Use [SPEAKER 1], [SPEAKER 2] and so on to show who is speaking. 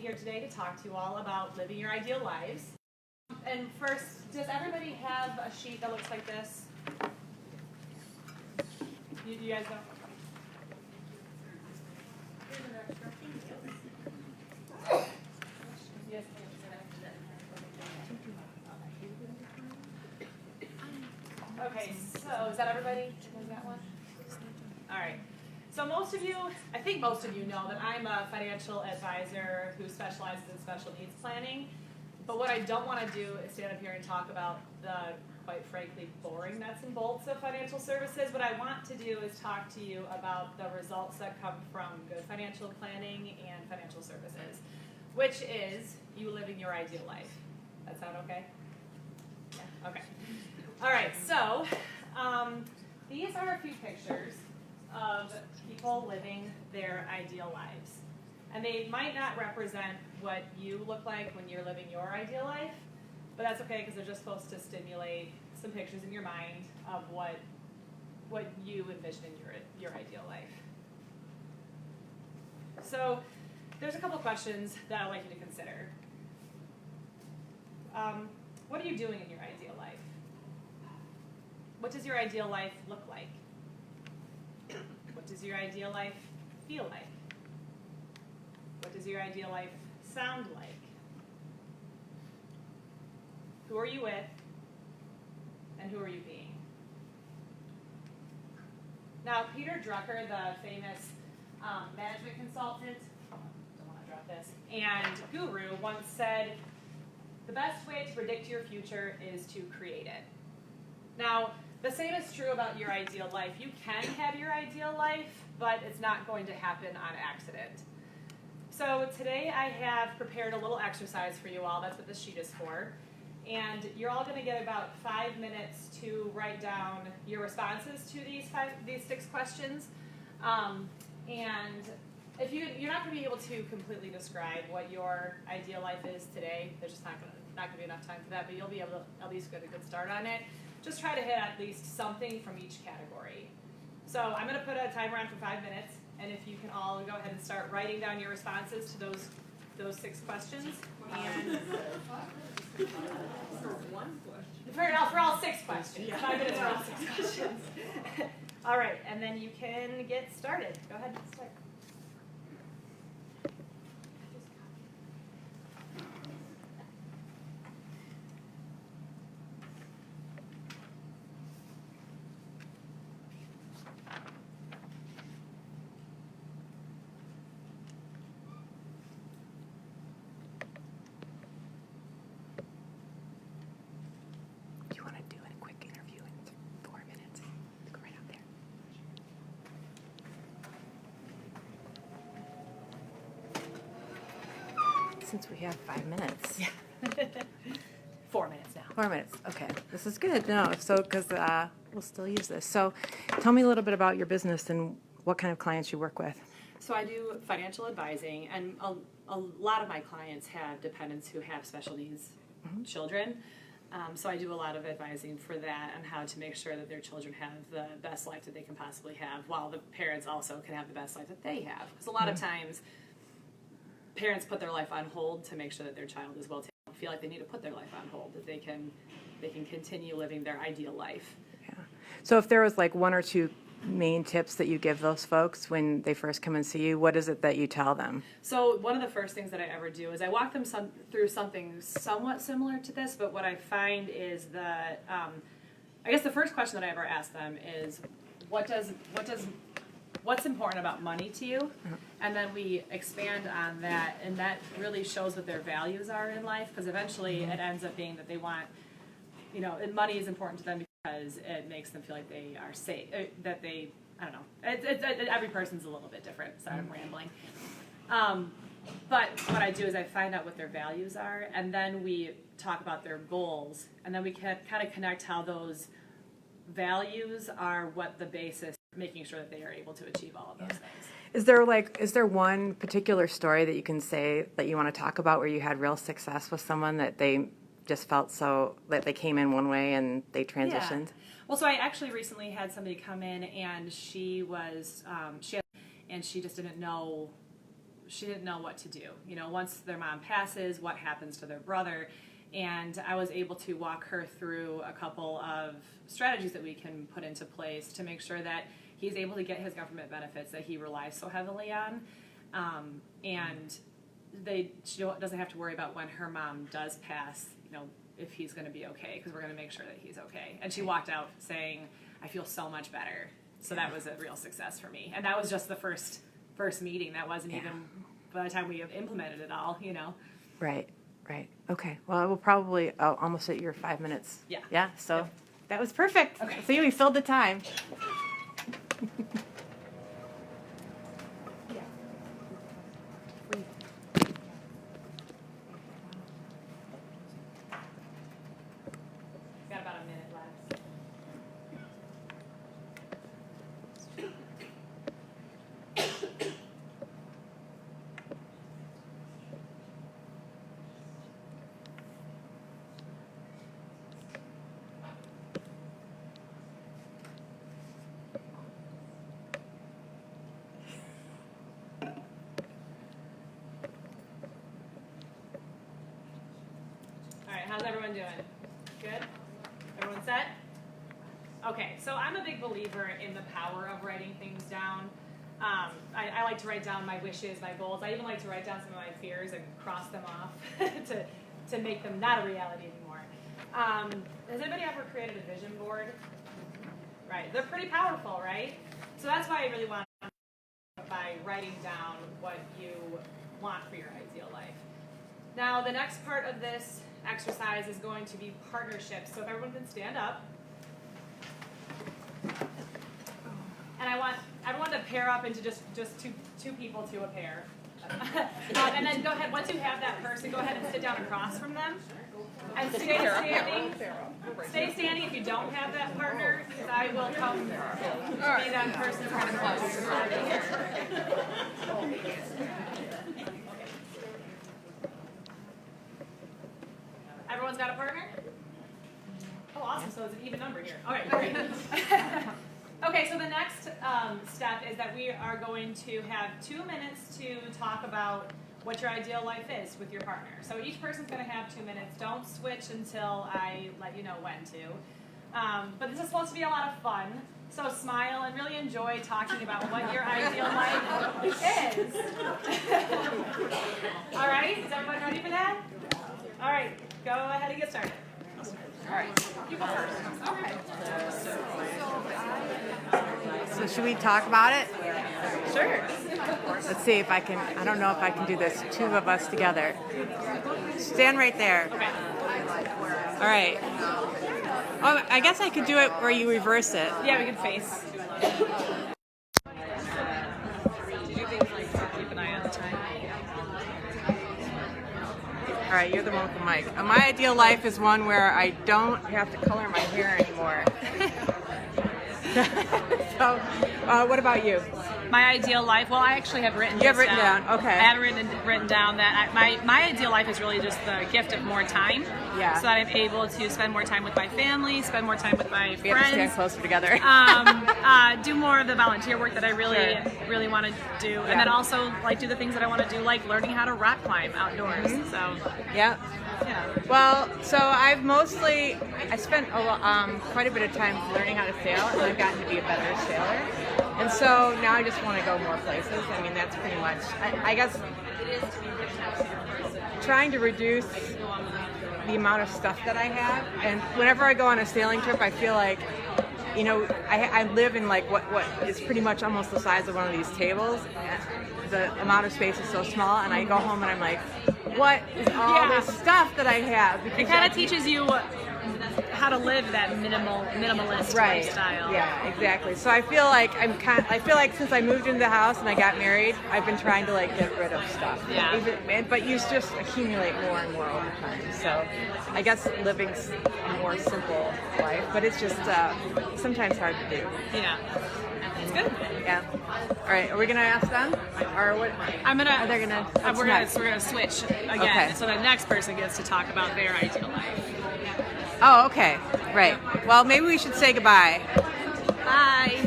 [SPEAKER 1] here today to talk to you all about living your ideal lives. And first, does everybody have a sheet that looks like this? You guys know? Here's an extra. Yes, okay, so is that everybody? Is that one? All right. So I think most of you know that I'm a financial advisor who specializes in special needs planning. But what I don't want to do is stand up here and talk about the, quite frankly, boring nuts and bolts of financial services. What I want to do is talk to you about the results that come from good financial planning and financial services, which is you living your ideal life. That sound okay? Yeah, okay. All right, so these are a few pictures of people living their ideal lives. And they might not represent what you look like when you're living your ideal life, but that's okay because they're just supposed to stimulate some pictures in your mind of what you envision in your ideal life. So there's a couple questions that I'd like you to consider. What are you doing in your ideal life? What does your ideal life look like? What does your ideal life feel like? What does your ideal life sound like? Who are you with? And who are you being? Now, Peter Drucker, the famous management consultant, don't want to drop this, and guru once said, the best way to predict your future is to create it. Now, the same is true about your ideal life. You can have your ideal life, but it's not going to happen on accident. So today I have prepared a little exercise for you all. That's what this sheet is for. And you're all going to get about 5 minutes to write down your responses to these 6 questions. And if you're not going to be able to completely describe what your ideal life is today, there's just not going to be enough time for that, but you'll be able to at least get a good start on it. Just try to hit at least something from each category. So I'm going to put a timer on for 5 minutes, and if you can all go ahead and start writing down your responses to those 6 questions. And for all 6 questions. 5 minutes for all 6 questions. All right, and then you can get started. Go ahead and start.
[SPEAKER 2] Since we have 5 minutes.
[SPEAKER 1] Yeah. 4 minutes now.
[SPEAKER 2] 4 minutes. Okay. This is good. No, so because we'll still use this. So tell me a little bit about your business and what kind of clients you work with.
[SPEAKER 1] So I do financial advising, and a lot of my clients have dependents who have special needs children. So I do a lot of advising for that and how to make sure that their children have the best life that they can possibly have, while the parents also can have the best life that they have. Because a lot of times, parents put their life on hold to make sure that their child is well taken. Feel like they need to put their life on hold, that they can continue living their ideal life.
[SPEAKER 2] Yeah. So if there was like 1 or 2 main tips that you give those folks when they first come and see you, what is it that you tell them?
[SPEAKER 1] So one of the first things that I ever do is I walk them through something somewhat similar to this, but what I find is that I guess the first question that I ever ask them is what's important about money to you? And then we expand on that, and that really shows what their values are in life, because eventually it ends up being that they want, and money is important to them because it makes them feel like they are safe, that they, I don't know, every person's a little bit different, sorry I'm rambling. But what I do is I find out what their values are, and then we talk about their goals, and then we can kind of connect how those values are what the basis, making sure that they are able to achieve all of those things.
[SPEAKER 2] Is there one particular story that you can say that you want to talk about where you had real success with someone that they just felt so that they came in one way and they transitioned?
[SPEAKER 1] Yeah. Well, so I actually recently had somebody come in, and she just didn't know she didn't know what to do. You know, once their mom passes, what happens to their brother? And I was able to walk her through a couple of strategies that we can put into place to make sure that he's able to get his government benefits that he relies so heavily on. And she doesn't have to worry about when her mom does pass, you know, if he's going to be okay, because we're going to make sure that he's okay. And she walked out saying, I feel so much better. So that was a real success for me. And that was just the first meeting. That wasn't even by the time we have implemented it all, you know.
[SPEAKER 2] Right. Okay. Well, I will probably almost at your 5 minutes.
[SPEAKER 1] Yeah.
[SPEAKER 2] Yeah. So that was perfect. Okay. So we filled the time.
[SPEAKER 1] Got about a minute left. All right, how's everyone doing? Good? Everyone set? Okay, so I'm a big believer in the power of writing things down. I like to write down my wishes, my goals. I even like to write down some of my fears and cross them off to make them not a reality anymore. Has anybody ever created a vision board? Right, they're pretty powerful, right? So that's why I really want to by writing down what you want for your ideal life. Now, the next part of this exercise is going to be partnerships. So if everyone can stand up. And I want everyone to pair up into just two people to a pair. And then go ahead, once you have that person, go ahead and sit down across from them. And stay standing. Stay standing if you don't have that partner, because I will come be that person. Everyone's got a partner? Oh, awesome. So it's an even number here. All right, great. Okay, so the next step is that we are going to have 2 minutes to talk about what your ideal life is with your partner. So each person's going to have 2 minutes. Don't switch until I let you know when to. But this is supposed to be a lot of fun. So smile and really enjoy talking about what your ideal life is. All right, is everyone ready for that? All right, go ahead and get started. All right, you go first. Okay.
[SPEAKER 2] So should we talk about it?
[SPEAKER 1] Sure.
[SPEAKER 2] Let's see if I can. I don't know if I can do this. 2 of us together. Stand right there.
[SPEAKER 1] Okay.
[SPEAKER 2] All right. Oh, I guess I could do it where you reverse it.
[SPEAKER 1] Yeah, we can face. Keep an eye on the time.
[SPEAKER 2] All right, you're the one with the mic. My ideal life is one where I don't have to color my hair anymore. So, what about you?
[SPEAKER 1] My ideal life, well, I actually have written
[SPEAKER 2] You have written down, okay.
[SPEAKER 1] I have written down that my ideal life is really just the gift of more time.
[SPEAKER 2] Yeah.
[SPEAKER 1] So that I'm able to spend more time with my family, spend more time with my
[SPEAKER 2] We have to stand
[SPEAKER 1] friends.
[SPEAKER 2] closer together.
[SPEAKER 1] Do more of the volunteer work that I really want to do.
[SPEAKER 2] Yeah.
[SPEAKER 1] And then also like do the things that I want to do, like learning how to rock climb outdoors.
[SPEAKER 2] Mm-hmm.
[SPEAKER 1] So
[SPEAKER 2] Yeah.
[SPEAKER 1] yeah.
[SPEAKER 2] Well, so I spent quite a bit of time learning how to sail, and I've gotten to be a better sailor. And so now I just want to go more places. I mean, that's pretty much, I guess, trying to reduce the amount of stuff that I have. And whenever I go on a sailing trip, I feel like, you know, I live in like what is pretty much almost the size of one of these tables. The amount of space is so small, and I go home and I'm like, what is all this stuff that I have? Because
[SPEAKER 1] It kind of teaches you how to live that minimalist lifestyle.
[SPEAKER 2] Yeah, exactly. So I feel like I feel like since I moved into the house and I got married, I've been trying to like get rid of stuff.
[SPEAKER 1] Yeah.
[SPEAKER 2] But you just accumulate more and more over time. So I guess living a more simple life, but it's just sometimes hard to do.
[SPEAKER 1] Yeah. It's good.
[SPEAKER 2] Yeah. All right. Are we gonna ask them, or what? Are they gonna?
[SPEAKER 1] We're gonna switch again.
[SPEAKER 2] Okay.
[SPEAKER 1] So the next person gets to talk about their ideal life.
[SPEAKER 2] Oh, okay. Right. Well, maybe we should say goodbye.
[SPEAKER 1] Bye.